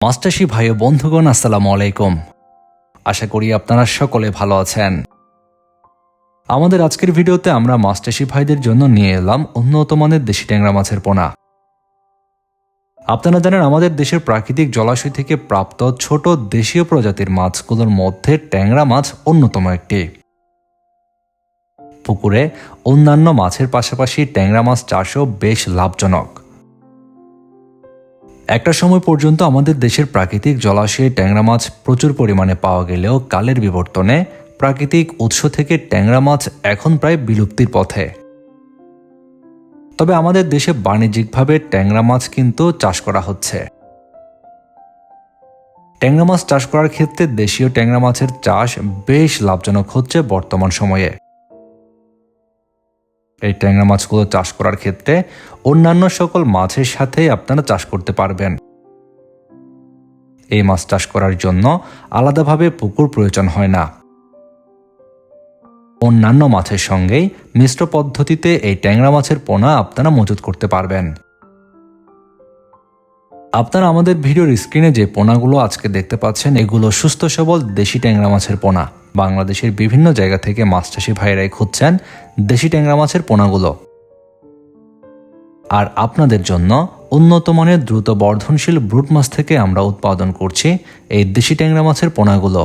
মাছচাষী ভাই ও বন্ধুগণ, আসসালামু আলাইকুম। আশা করি আপনারা সকলে ভালো আছেন। আমাদের আজকের ভিডিওতে আমরা মাছচাষী ভাইদের জন্য নিয়ে এলাম উন্নত মানের দেশি ট্যাংরা মাছের পোনা। আপনারা জানেন, আমাদের দেশের প্রাকৃতিক জলাশয় থেকে প্রাপ্ত ছোট দেশীয় প্রজাতির মাছগুলোর মধ্যে ট্যাংরা মাছ অন্যতম একটি। পুকুরে অন্যান্য মাছের পাশাপাশি ট্যাংরা মাছ চাষও বেশ লাভজনক। একটা সময় পর্যন্ত আমাদের দেশের প্রাকৃতিক জলাশয়ে ট্যাংরা মাছ প্রচুর পরিমাণে পাওয়া গেলেও কালের বিবর্তনে প্রাকৃতিক উৎস থেকে ট্যাংরা মাছ এখন প্রায় বিলুপ্তির পথে। তবে আমাদের দেশে বাণিজ্যিকভাবে ট্যাংরা মাছ কিন্তু চাষ করা হচ্ছে। ট্যাংরা মাছ চাষ করার ক্ষেত্রে দেশীয় ট্যাংরা মাছের চাষ বেশ লাভজনক হচ্ছে বর্তমান সময়ে। এই ট্যাংরা মাছগুলো চাষ করার ক্ষেত্রে অন্যান্য সকল মাছের সাথেই আপনারা চাষ করতে পারবেন। এই মাছ চাষ করার জন্য আলাদাভাবে পুকুর প্রয়োজন হয় না। অন্যান্য মাছের সঙ্গেই মিশ্র পদ্ধতিতে এই ট্যাংরা মাছের পোনা আপনারা মজুত করতে পারবেন। আপনারা আমাদের ভিডিওর স্ক্রিনে যে পোনাগুলো আজকে দেখতে পাচ্ছেন, এগুলো সুস্থ সবল দেশি ট্যাংরা মাছের পোনা। বাংলাদেশের বিভিন্ন জায়গা থেকে মাছ চাষি ভাইরাই খুঁজছেন দেশি ট্যাংরা মাছের পোনাগুলো। আর আপনাদের জন্য উন্নত মানের দ্রুত বর্ধনশীল ব্রুট মাছ থেকে আমরা উৎপাদন করছি এই দেশি ট্যাংরা মাছের পোনাগুলো।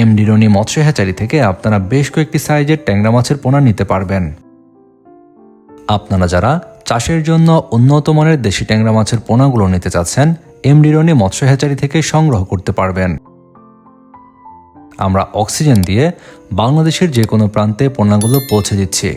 এমডি রনি মৎস্য হ্যাচারি থেকে আপনারা বেশ কয়েকটি সাইজের ট্যাংরা মাছের পোনা নিতে পারবেন। আপনারা যারা চাষের জন্য উন্নত মানের দেশি ট্যাংরা মাছের পোনাগুলো নিতে চাচ্ছেন, এমডি রনি মৎস্য হ্যাচারি থেকে সংগ্রহ করতে পারবেন। আমরা অক্সিজেন দিয়ে বাংলাদেশের যে কোনো প্রান্তে পোনাগুলো পৌঁছে দিচ্ছি।